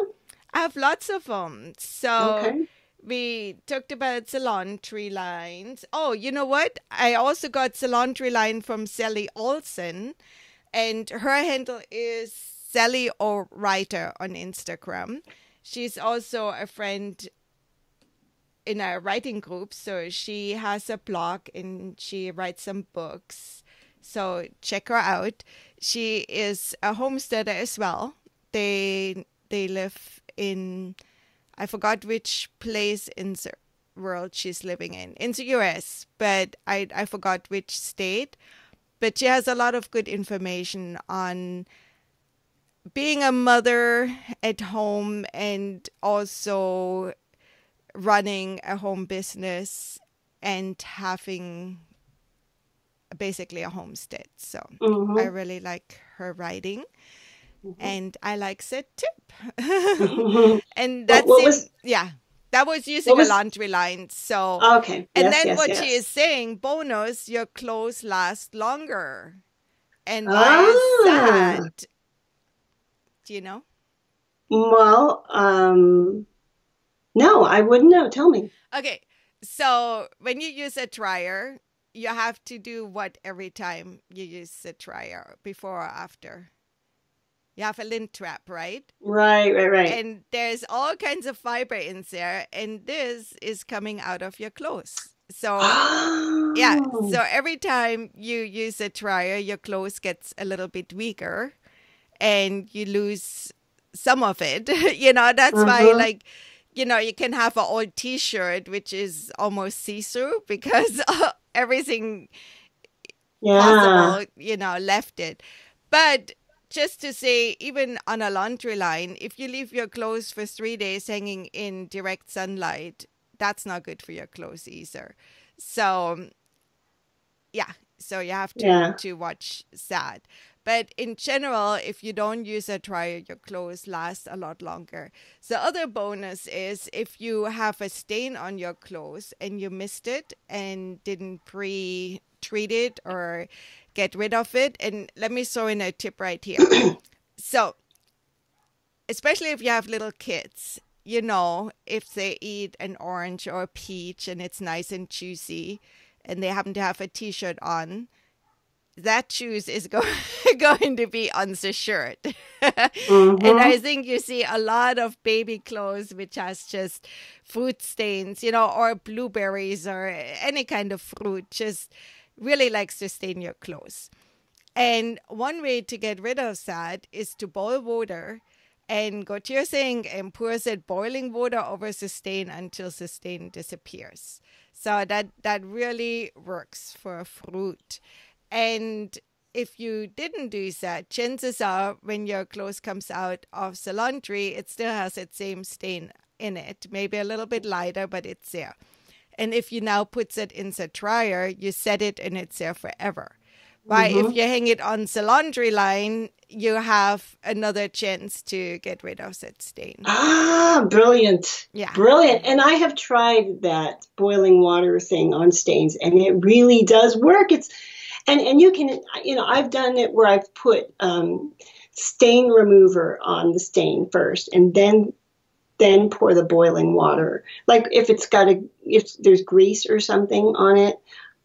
I have lots of them. So we talked about the laundry lines. Oh, you know what? I also got the laundry line from Sally Olsen, and her handle is Sally O'Writer on Instagram. She's also a friend in a writing group, so she has a blog and she writes some books. So check her out. She is a homesteader as well. They live in, I forgot which place in the world she's living in the US, but I forgot which state. But she has a lot of good information on being a mother at home and also running a home business and having basically a homestead. So I really like her writing, and I like that tip. And that's that was using a laundry line. So what she is saying, bonus, your clothes last longer. And why is that? Do you know? Well, no, I wouldn't know. Tell me. Okay. So when you use a dryer, you have to do what every time you use the dryer, before or after? You have a lint trap, right? Right. And there's all kinds of fiber in there, and this is coming out of your clothes. So, so every time you use a dryer, your clothes gets a little bit weaker, and you lose some of it. That's why, you can have an old T-shirt, which is almost see-through because everything possible, left it. But just to say, even on a laundry line, if you leave your clothes for 3 days hanging in direct sunlight, that's not good for your clothes either. So, yeah, so you have to watch that. But in general, if you don't use a dryer, your clothes last a lot longer. The other bonus is if you have a stain on your clothes and you missed it and didn't pre-treat it or get rid of it. And let me throw in a tip right here. So, especially if you have little kids, you know, if they eat an orange or a peach and it's nice and juicy and they happen to have a t-shirt on, that juice is going to be on the shirt. And I think you see a lot of baby clothes which has just fruit stains, you know, or blueberries or any kind of fruit, just really likes to stain your clothes. And one way to get rid of that is to boil water and go to your sink and pour that boiling water over the stain until the stain disappears. So that really works for fruit. And if you didn't do that, chances are when your clothes comes out of the laundry, it still has that same stain in it. Maybe a little bit lighter, but it's there. And if you now put it in the dryer, you set it and it's there forever. Right? If you hang it on the laundry line, you have another chance to get rid of that stain. Ah, brilliant. Yeah. Brilliant. And I have tried that boiling water thing on stains, and it really does work. And you can, you know, I've done it where I've put stain remover on the stain first and then pour the boiling water. Like if there's grease or something on it.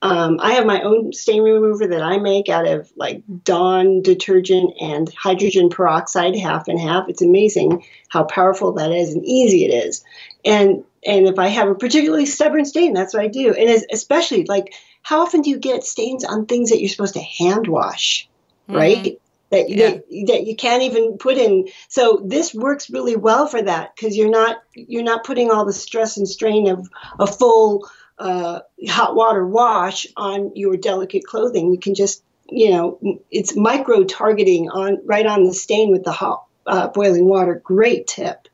I have my own stain remover that I make out of like Dawn detergent and hydrogen peroxide, half and half. It's amazing how powerful that is and easy it is. And if I have a particularly stubborn stain, that's what I do. And especially like, how often do you get stains on things that you're supposed to hand wash, right? That you can't even put in. So this works really well for that because you're not putting all the stress and strain of a full hot water wash on your delicate clothing. You can just, you know, it's micro targeting right on the stain with the hot boiling water. Great tip.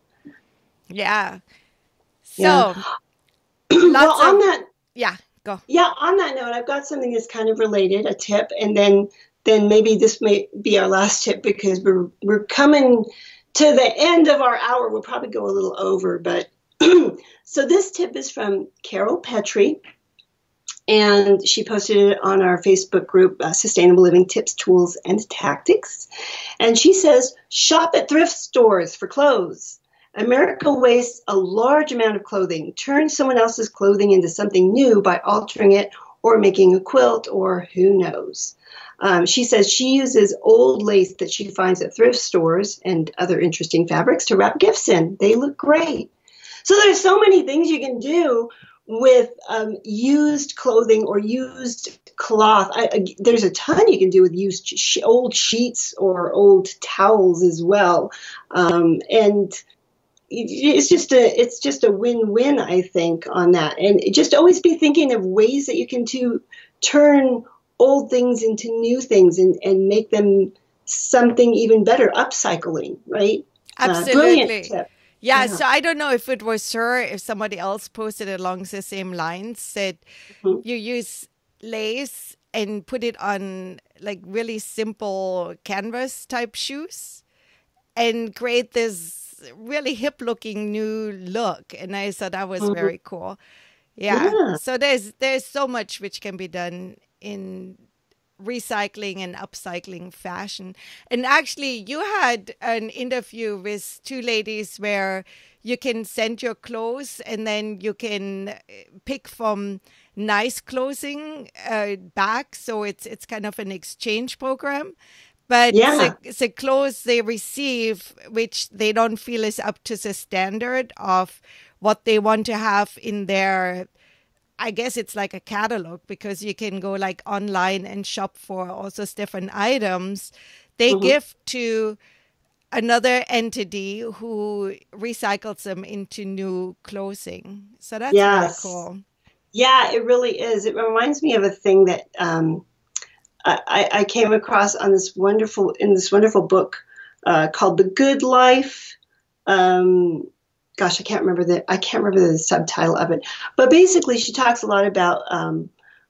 Yeah. So, well, on that. Yeah. Go. Yeah, on that note, I've got something that's kind of related, a tip, and then maybe this may be our last tip because we're coming to the end of our hour. We'll probably go a little over, but so this tip is from Carol Petrie, and she posted it on our Facebook group, Sustainable Living Tips, Tools, and Tactics. And she says, shop at thrift stores for clothes. America wastes a large amount of clothing. Turn someone else's clothing into something new by altering it or making a quilt or who knows. She says she uses old lace that she finds at thrift stores and other interesting fabrics to wrap gifts in. They look great. So there's so many things you can do with used clothing or used cloth. There's a ton you can do with used old sheets or old towels as well. And it's just a win-win, I think, on that. And just always be thinking of ways that you can turn old things into new things and make them something even better. Upcycling, right? Absolutely. Brilliant tip. Yeah, so I don't know if it was her, if somebody else posted along the same lines that you use lace and put it on like really simple canvas type shoes and create this really hip looking new look. And I thought that was very cool. Yeah. So there's so much which can be done in recycling and upcycling fashion. And actually you had an interview with two ladies where you can send your clothes and then you can pick from nice clothing back. So it's kind of an exchange program. But the clothes they receive, which they don't feel is up to the standard of what they want to have in their, I guess it's like a catalog because you can go like online and shop for all those different items. They give to another entity who recycles them into new clothing. So that's really cool. Yeah, it really is. It reminds me of a thing that I came across in this wonderful book called The Good Life. Gosh, I can't remember the subtitle of it. But basically, she talks a lot about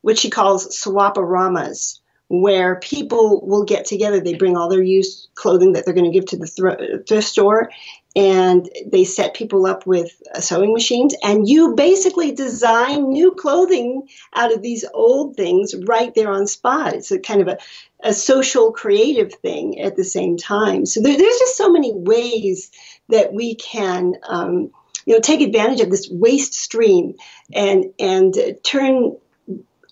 what she calls swap-a-ramas, where people will get together. They bring all their used clothing that they're going to give to the thrift store, and they set people up with sewing machines. And you basically design new clothing out of these old things right there on spot. It's a kind of a social creative thing at the same time. So there's just so many ways that we can take advantage of this waste stream and turn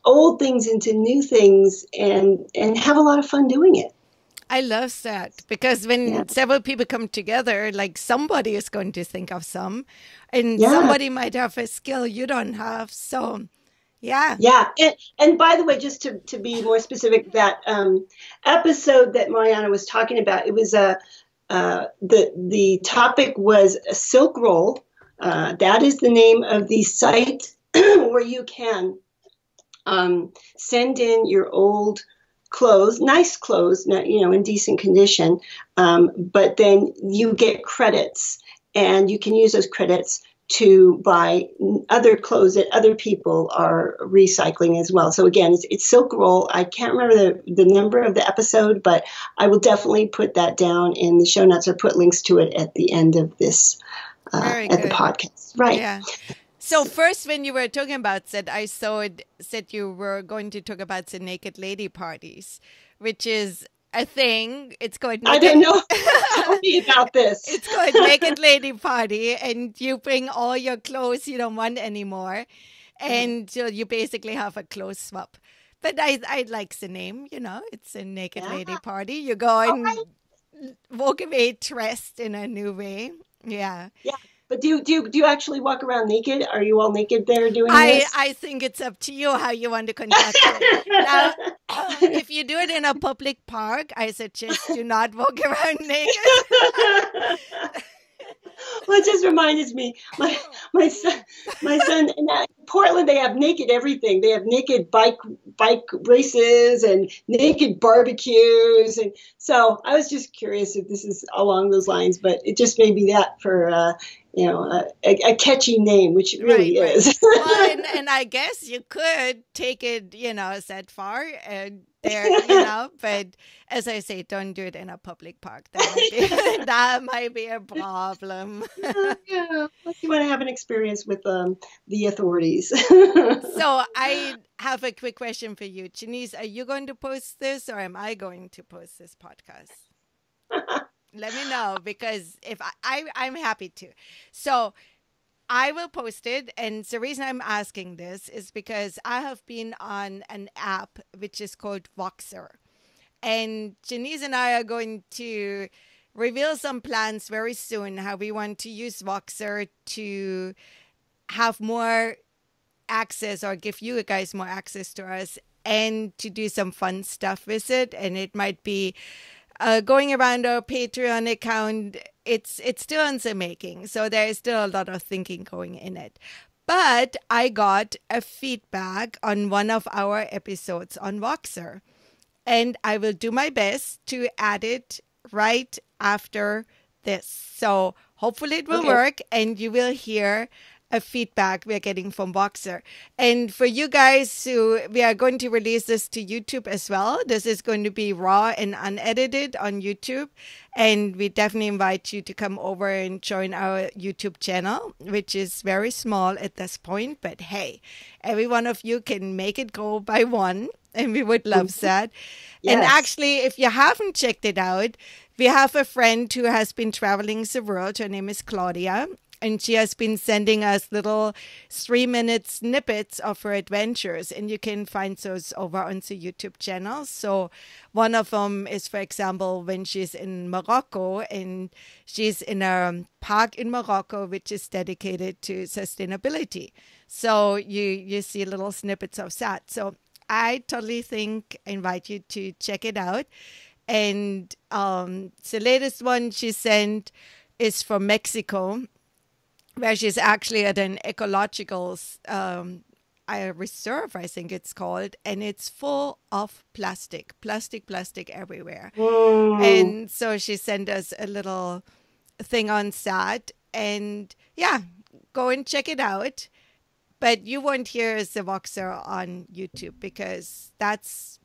old things into new things and have a lot of fun doing it. I love that, because when several people come together, like, somebody is going to think of some, and somebody might have a skill you don't have. So, yeah. Yeah. And by the way, just to be more specific, that episode that Mariana was talking about, it was the topic was a silk roll. That is the name of the site where you can send in your old clothes, nice clothes, in decent condition, but then you get credits, and you can use those credits to buy other clothes that other people are recycling as well. So again, it's Silk Roll. I can't remember the number of the episode, but I will definitely put that down in the show notes, or put links to it at the end of this at the podcast. Right. Yeah. So first, when you were talking about that, I said you were going to talk about the naked lady parties, which is a thing. It's called I don't know. Tell me about this. It's called Naked Lady Party, and you bring all your clothes you don't want anymore, and so you basically have a clothes swap. But I like the name. It's a Naked Lady Party. You go and walk away dressed in a new way. Yeah. Yeah. But do you actually walk around naked? Are you all naked there doing this? I think it's up to you how you want to conduct it. Now, if you do it in a public park, I suggest do not walk around naked. Well, it just reminded me, my son in Portland, they have naked everything. They have naked bike races and naked barbecues, and so I was just curious if this is along those lines. But it just made me that for a catchy name, which it really is. Well, and I guess you could take it, that far there, but as I say, don't do it in a public park. That might be a problem. Yeah, you want to have an experience with the authorities. So I have a quick question for you. Janice, are you going to post this, or am I going to post this podcast? Let me know, because if I'm happy to. So I will post it. And the reason I'm asking this is because I have been on an app which is called Voxer. And Janice and I are going to reveal some plans very soon, how we want to use Voxer to have more access, or give you guys more access to us, and to do some fun stuff with it. And it might be going around our Patreon account. It's still in the making, so there is still a lot of thinking going in it. But I got a feedback on one of our episodes on Voxer, and I will do my best to add it right after this. So hopefully it will work, and you will hear a feedback we're getting from Voxer. And for you guys we are going to release this to YouTube as well. This is going to be raw and unedited on YouTube. And we definitely invite you to come over and join our YouTube channel, which is very small at this point. But hey, every one of you can make it go by one, and we would love that. Yes. And actually, if you haven't checked it out, we have a friend who has been traveling the world. Her name is Claudia. And she has been sending us little 3-minute snippets of her adventures. And you can find those over on the YouTube channel. So one of them is, for example, when she's in Morocco, and she's in a park in Morocco, which is dedicated to sustainability. So you see little snippets of that. So I totally invite you to check it out. And the latest one she sent is from Mexico, where she's actually at an ecological a reserve, I think it's called, and it's full of plastic everywhere. And so she sent us a little thing on SAT, and yeah, go and check it out. But you won't hear the boxer on YouTube because that's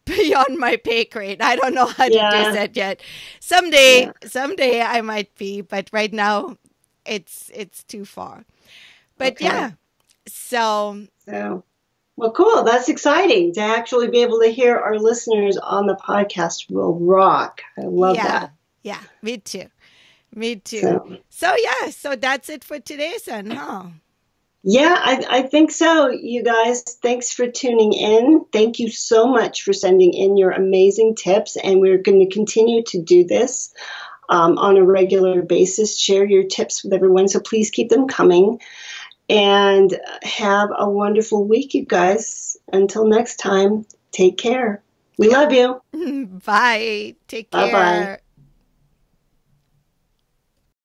beyond my pay grade. I don't know how to do that yet. Someday I might be, but right now it's too far. But so well, cool. That's exciting to actually be able to hear our listeners on the podcast will rock. I love that. Yeah, me too. So that's it for today, son, huh? Yeah, I think so. You guys, thanks for tuning in. Thank you so much for sending in your amazing tips. And we're going to continue to do this on a regular basis. Share your tips with everyone. So please keep them coming. And have a wonderful week, you guys. Until next time, take care. We love you. Bye. Take care. Bye-bye.